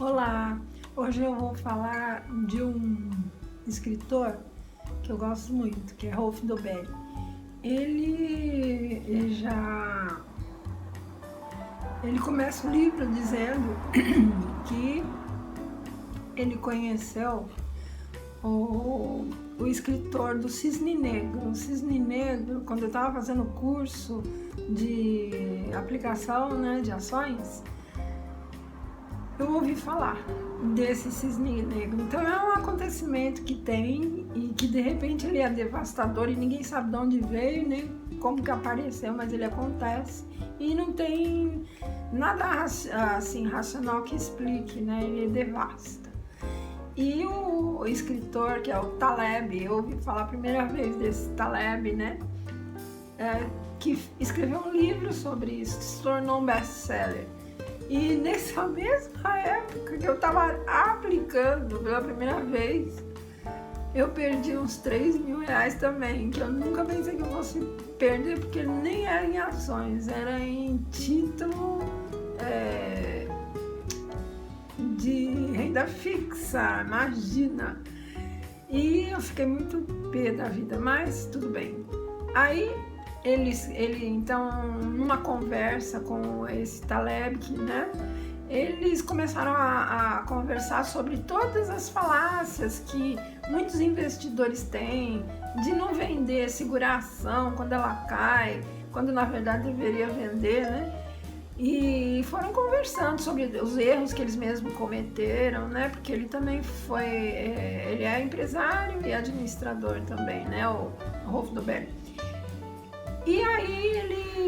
Olá, hoje eu vou falar de um escritor que eu gosto muito, que é Rolf Dobelli. Ele começa o livro dizendo que ele conheceu o escritor do Cisne Negro. O Cisne Negro, quando eu estava fazendo o curso de aplicação, né, de ações, eu ouvi falar desse cisne negro. Então é um acontecimento que tem e que de repente ele é devastador e ninguém sabe de onde veio, nem como que apareceu, mas ele acontece e não tem nada assim racional que explique, né? Ele devasta. E o escritor, que é o Taleb, eu ouvi falar a primeira vez desse Taleb, né? Que escreveu um livro sobre isso, que se tornou um best-seller. E nessa mesma época que eu estava aplicando pela primeira vez, eu perdi uns 3 mil reais também, que eu nunca pensei que eu fosse perder, porque nem era em ações, era em título de renda fixa, imagina. E eu fiquei muito pé da vida, mas tudo bem. Aí ele então, numa conversa com esse Taleb, né, eles começaram a conversar sobre todas as falácias que muitos investidores têm de não vender, segurar a ação quando ela cai, quando na verdade deveria vender, né? E foram conversando sobre os erros que eles mesmos cometeram, né? Porque ele também ele é empresário e administrador também, né? O Rolf Dobelli. E aí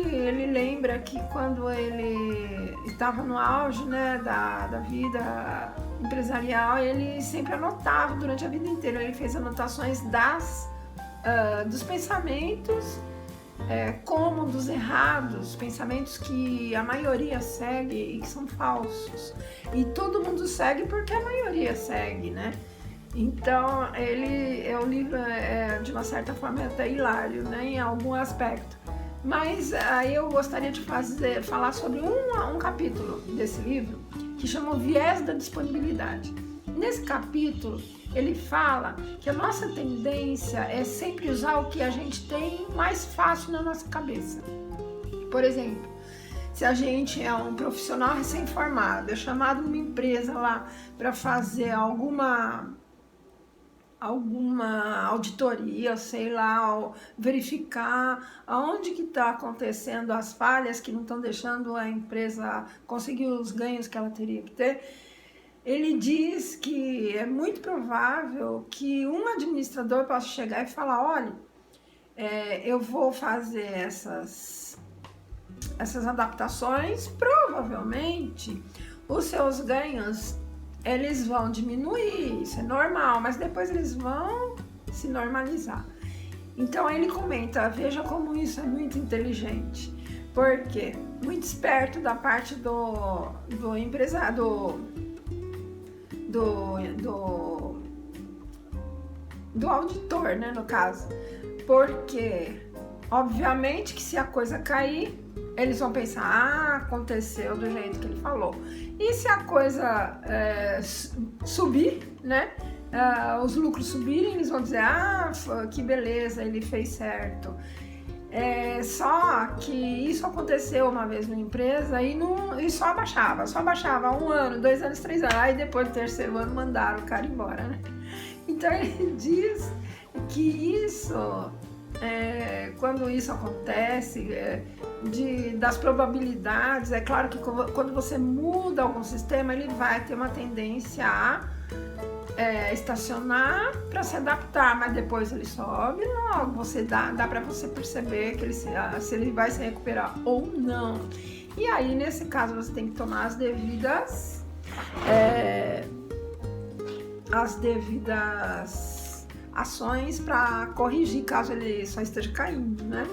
ele lembra que quando ele estava no auge, né, da vida empresarial, ele sempre anotava durante a vida inteira. Ele fez anotações dos pensamentos, como dos errados, pensamentos que a maioria segue e que são falsos. E todo mundo segue porque a maioria segue, né? Então, o livro é de uma certa forma até hilário, né, em algum aspecto. Mas aí eu gostaria de falar sobre um capítulo desse livro que chama O Viés da Disponibilidade. Nesse capítulo, ele fala que a nossa tendência é sempre usar o que a gente tem mais fácil na nossa cabeça. Por exemplo, se a gente é um profissional recém-formado, é chamado numa empresa lá para fazer alguma auditoria, sei lá, verificar aonde que está acontecendo as falhas que não estão deixando a empresa conseguir os ganhos que ela teria que ter. Ele diz que é muito provável que um administrador possa chegar e falar, olha, eu vou fazer essas adaptações, provavelmente os seus ganhos eles vão diminuir, isso é normal, mas depois eles vão se normalizar. Então ele comenta, veja como isso é muito inteligente, porque muito esperto da parte do empresário, do auditor, né, no caso, porque obviamente que se a coisa cair, eles vão pensar, aconteceu do jeito que ele falou. E se a coisa subir, né? Os lucros subirem, eles vão dizer, que beleza, ele fez certo. Só que isso aconteceu uma vez na empresa e só abaixava 1 ano, 2 anos, 3 anos. Aí depois do 3º ano mandaram o cara embora, né? Então ele diz que isso... quando isso acontece, das probabilidades, é claro que quando você muda algum sistema, ele vai ter uma tendência a estacionar para se adaptar, mas depois ele sobe logo, dá para você perceber que se ele vai se recuperar ou não. E aí, nesse caso, você tem que tomar as devidas ações para corrigir caso ele só esteja caindo, né?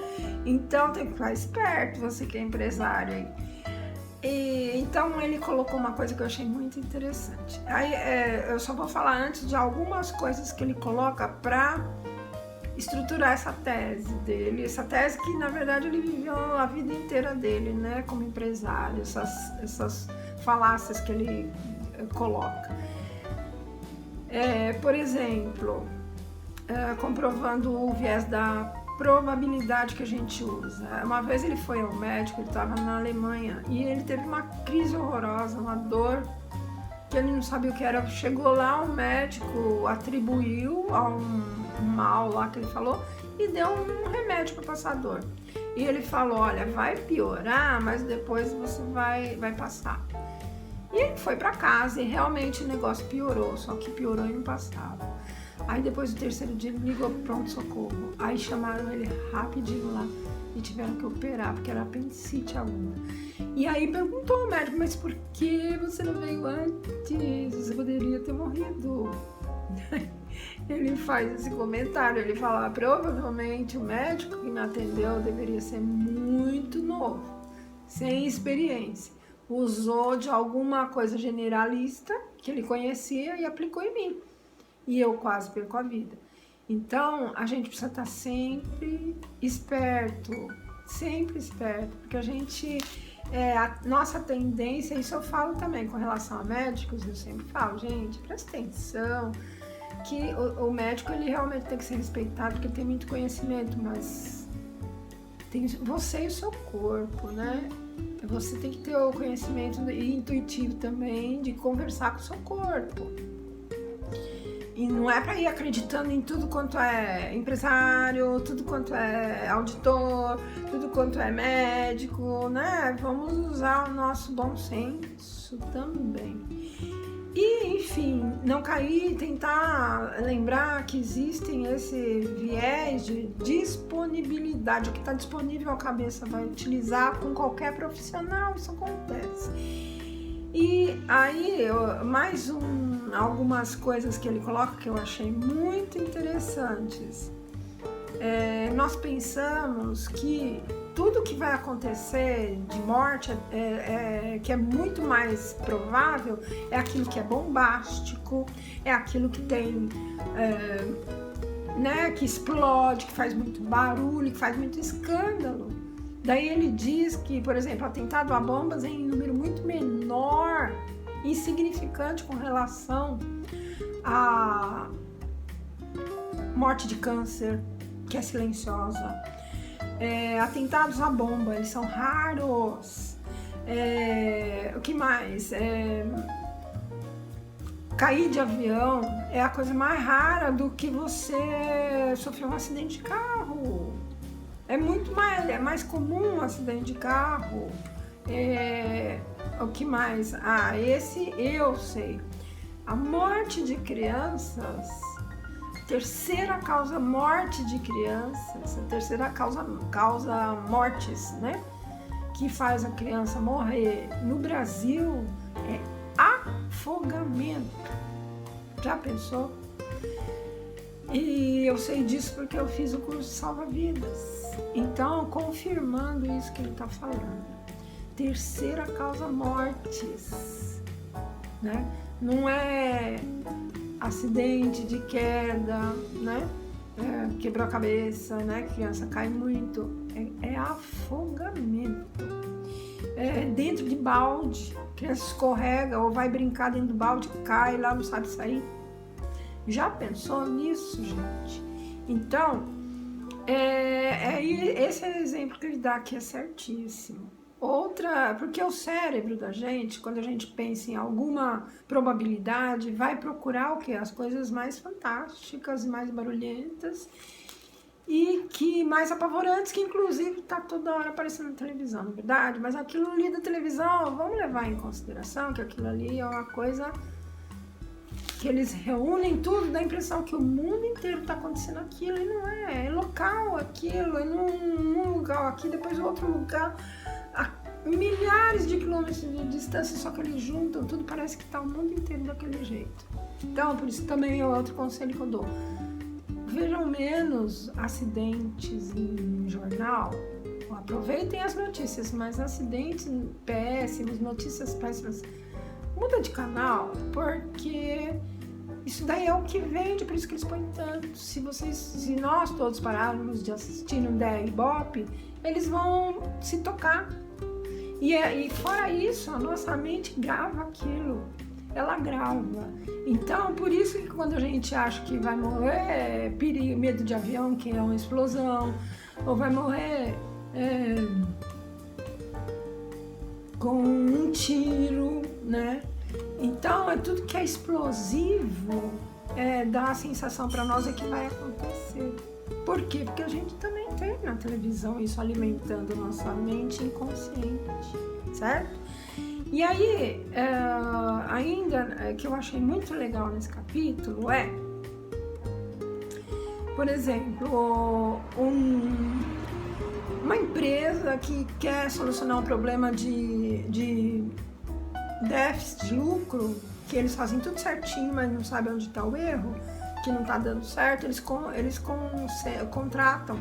Então tem que ficar esperto, você que é empresário aí. Então ele colocou uma coisa que eu achei muito interessante. Aí eu só vou falar antes de algumas coisas que ele coloca para estruturar essa tese dele, essa tese que na verdade ele viveu a vida inteira dele, né, como empresário, essas falácias que ele coloca. Por exemplo, comprovando o viés da probabilidade que a gente usa. Uma vez ele foi ao médico, ele estava na Alemanha e ele teve uma crise horrorosa, uma dor que ele não sabia o que era. Chegou lá, o médico atribuiu a um mal lá que ele falou e deu um remédio para passar a dor. E ele falou, olha, vai piorar, mas depois você vai passar. E ele foi para casa e realmente o negócio piorou, só que piorou e não passava. Aí depois do terceiro dia ele ligou pro pronto-socorro. Aí chamaram ele rapidinho lá e tiveram que operar, porque era apendicite aguda. E aí perguntou ao médico, mas por que você não veio antes? Você poderia ter morrido. Ele faz esse comentário, ele fala, provavelmente o médico que me atendeu deveria ser muito novo, sem experiência. Usou de alguma coisa generalista que ele conhecia e aplicou em mim. E eu quase perco a vida. Então, a gente precisa estar sempre esperto, porque a gente, a nossa tendência, isso eu falo também com relação a médicos, eu sempre falo, gente, presta atenção, que o médico, ele realmente tem que ser respeitado, porque ele tem muito conhecimento, mas tem você e o seu corpo, né? Você tem que ter o conhecimento intuitivo também de conversar com o seu corpo. E não é para ir acreditando em tudo quanto é empresário, tudo quanto é auditor, tudo quanto é médico, né? Vamos usar o nosso bom senso também. E, enfim, não cair, tentar lembrar que existem esse viés de disponibilidade. O que está disponível a cabeça vai utilizar com qualquer profissional, isso acontece. E aí, algumas coisas que ele coloca que eu achei muito interessantes. Nós pensamos que tudo que vai acontecer de morte, que é muito mais provável, é aquilo que é bombástico, é aquilo que tem, que explode, que faz muito barulho, que faz muito escândalo. Daí ele diz que, por exemplo, atentado a bombas é em número muito menor, insignificante com relação à morte de câncer, que é silenciosa. Atentados à bomba, eles são raros. O que mais? Cair de avião é a coisa mais rara do que você sofrer um acidente de carro. É mais comum um acidente de carro. O que mais? Esse eu sei. A morte de crianças, terceira causa morte de crianças, a terceira causa mortes, né? Que faz a criança morrer no Brasil é afogamento. Já pensou? E eu sei disso porque eu fiz o curso de salva-vidas. Então, confirmando isso que ele está falando. Terceira causa mortes, né? Não é acidente de queda, né? Quebrou a cabeça, né? Criança cai muito. É afogamento. Dentro de balde, criança escorrega ou vai brincar dentro do balde, cai lá, não sabe sair. Já pensou nisso, gente? Então, esse exemplo que ele dá aqui é certíssimo. Porque o cérebro da gente, quando a gente pensa em alguma probabilidade, vai procurar o quê? As coisas mais fantásticas, mais barulhentas e que mais apavorantes, que inclusive está toda hora aparecendo na televisão, na verdade. Mas aquilo ali da televisão, vamos levar em consideração que aquilo ali é uma coisa que eles reúnem tudo, dá a impressão que o mundo inteiro está acontecendo aquilo, e não é local aquilo, é num lugar aqui, depois outro lugar, a milhares de quilômetros de distância, só que eles juntam tudo, parece que está o mundo inteiro daquele jeito. Então, por isso também é outro conselho que eu dou. Vejam menos acidentes em jornal, aproveitem as notícias, mas acidentes péssimos, notícias péssimas, muda de canal, porque isso daí é o que vende, por isso que eles põem tanto. Se nós todos pararmos de assistir no Ibope, eles vão se tocar. E fora isso, a nossa mente grava aquilo. ela grava. Então, por isso que quando a gente acha que vai morrer, medo de avião, que é uma explosão, ou vai morrer com um tiro, né? Então, é tudo que é explosivo, dá a sensação para nós que vai acontecer. Por quê? Porque a gente também tem na televisão isso alimentando nossa mente inconsciente, certo? E aí, ainda que eu achei muito legal nesse capítulo por exemplo, uma empresa que quer solucionar um problema de déficit de lucro, que eles fazem tudo certinho, mas não sabem onde está o erro, que não está dando certo, eles contratam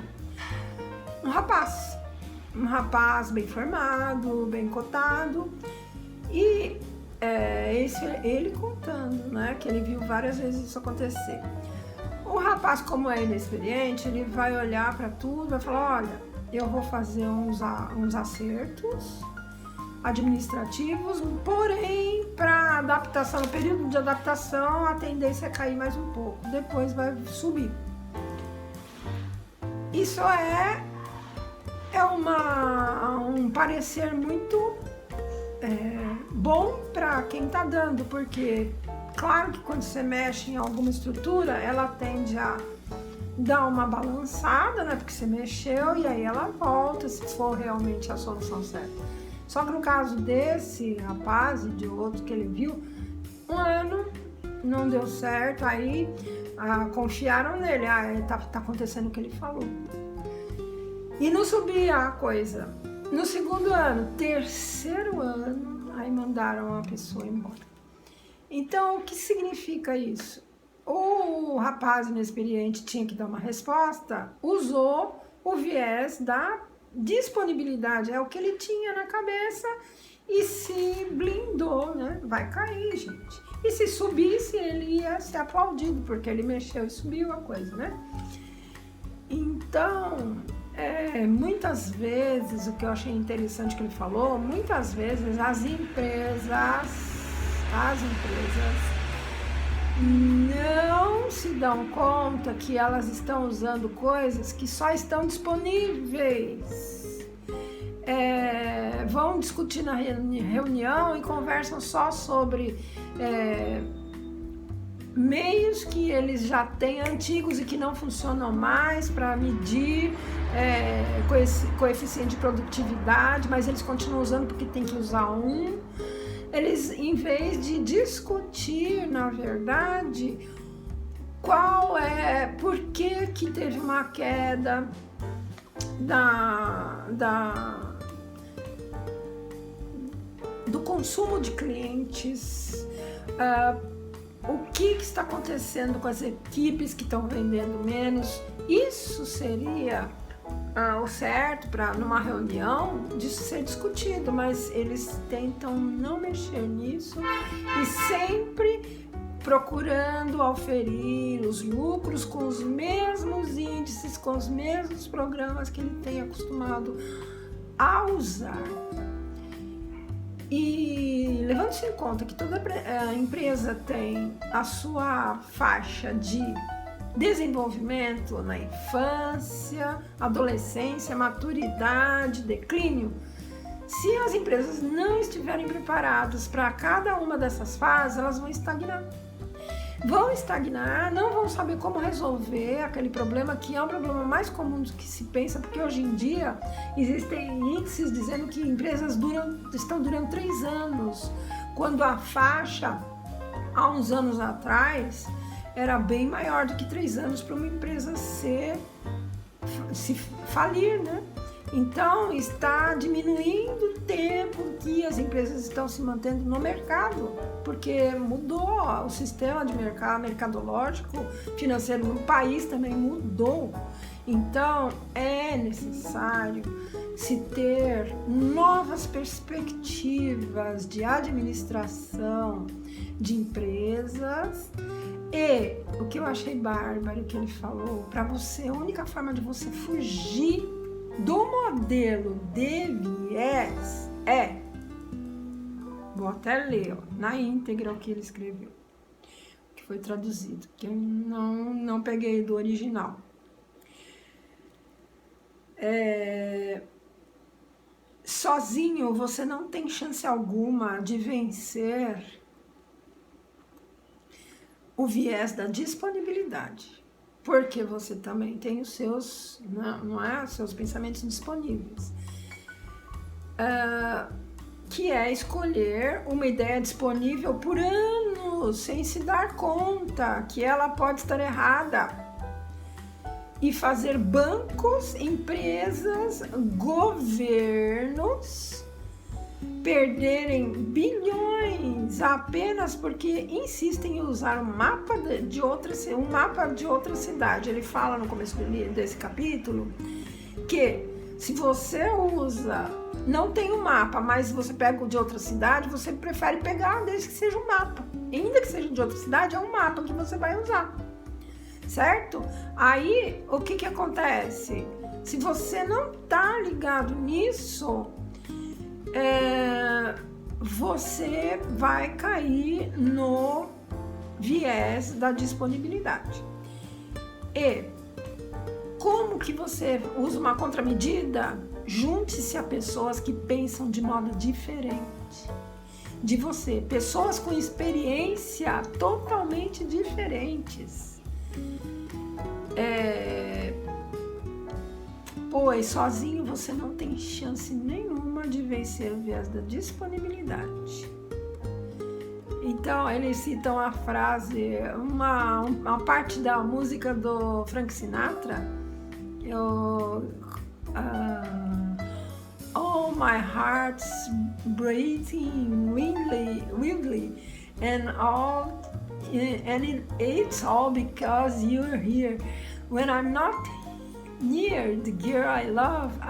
um rapaz bem formado, bem cotado, e ele contando, né, que ele viu várias vezes isso acontecer. O rapaz, como é inexperiente, ele vai olhar para tudo, vai falar, olha, eu vou fazer uns acertos administrativos, porém, para adaptação, no período de adaptação, a tendência é cair mais um pouco, depois vai subir. Isso é um parecer muito bom para quem está dando, porque claro que quando você mexe em alguma estrutura, ela tende a dar uma balançada, né? Porque você mexeu e aí ela volta se for realmente a solução certa. Só que no caso desse rapaz e de outro que ele viu, um ano não deu certo, aí confiaram nele, tá acontecendo o que ele falou. E não subia a coisa. No segundo ano, terceiro ano, aí mandaram a pessoa embora. Então, o que significa isso? O rapaz inexperiente tinha que dar uma resposta, usou o viés da disponibilidade, é o que ele tinha na cabeça e se blindou, né? Vai cair, gente. E se subisse, ele ia ser aplaudido, porque ele mexeu e subiu a coisa, né? Então, muitas vezes, o que eu achei interessante que ele falou, muitas vezes as empresas não se dão conta que elas estão usando coisas que só estão disponíveis. Vão discutir na reunião e conversam só sobre meios que eles já têm antigos e que não funcionam mais para medir coeficiente de produtividade, mas eles continuam usando porque tem que usar um. Eles, em vez de discutir, na verdade, por que teve uma queda do consumo de clientes, o que está acontecendo com as equipes que estão vendendo menos. Isso seria o certo para numa reunião de ser discutido, mas eles tentam não mexer nisso e sempre procurando auferir os lucros com os mesmos índices, com os mesmos programas que ele tem acostumado a usar. E levando-se em conta que toda empresa tem a sua faixa de desenvolvimento na infância, adolescência, maturidade, declínio, se as empresas não estiverem preparadas para cada uma dessas fases, elas vão estagnar. Não vão saber como resolver aquele problema, que é um problema mais comum do que se pensa, porque hoje em dia existem índices dizendo que empresas estão durando 3 anos, quando a faixa, há uns anos atrás, era bem maior do que 3 anos para uma empresa se falir, né? Então, está diminuindo o tempo que as empresas estão se mantendo no mercado, porque mudou o sistema de mercado, mercadológico, financeiro no país também mudou. Então, é necessário se ter novas perspectivas de administração de empresas. E o que eu achei bárbaro que ele falou, para você, a única forma de você fugir do modelo de viés é Vou até ler, ó, na íntegra o que ele escreveu, que foi traduzido, que eu não peguei do original. Sozinho você não tem chance alguma de vencer o viés da disponibilidade, porque você também tem os seus, não é, os seus pensamentos disponíveis, que é escolher uma ideia disponível por anos, sem se dar conta que ela pode estar errada, e fazer bancos, empresas, governos perderem bilhões apenas porque insistem em usar um mapa de outra cidade. Ele fala no começo desse capítulo que se você usa, não tem um mapa, mas você pega o de outra cidade, você prefere pegar desde que seja um mapa. Ainda que seja de outra cidade, é um mapa que você vai usar. Certo? Aí, o que acontece? Se você não tá ligado nisso, você vai cair no viés da disponibilidade. E como que você usa uma contramedida? Junte-se a pessoas que pensam de modo diferente de você, pessoas com experiência totalmente diferentes. Pois sozinho você não tem chance nenhuma de vencer o viés da disponibilidade. Então eles citam a frase, uma parte da música do Frank Sinatra, oh, my heart's breathing wildly and it's all because you're here. When I'm not near the girl I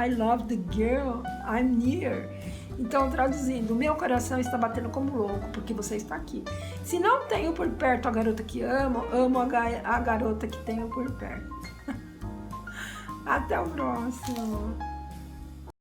love the girl I'm near. Então, traduzindo, meu coração está batendo como louco porque você está aqui. Se não tenho por perto a garota que amo a garota que tenho por perto. Até o próximo.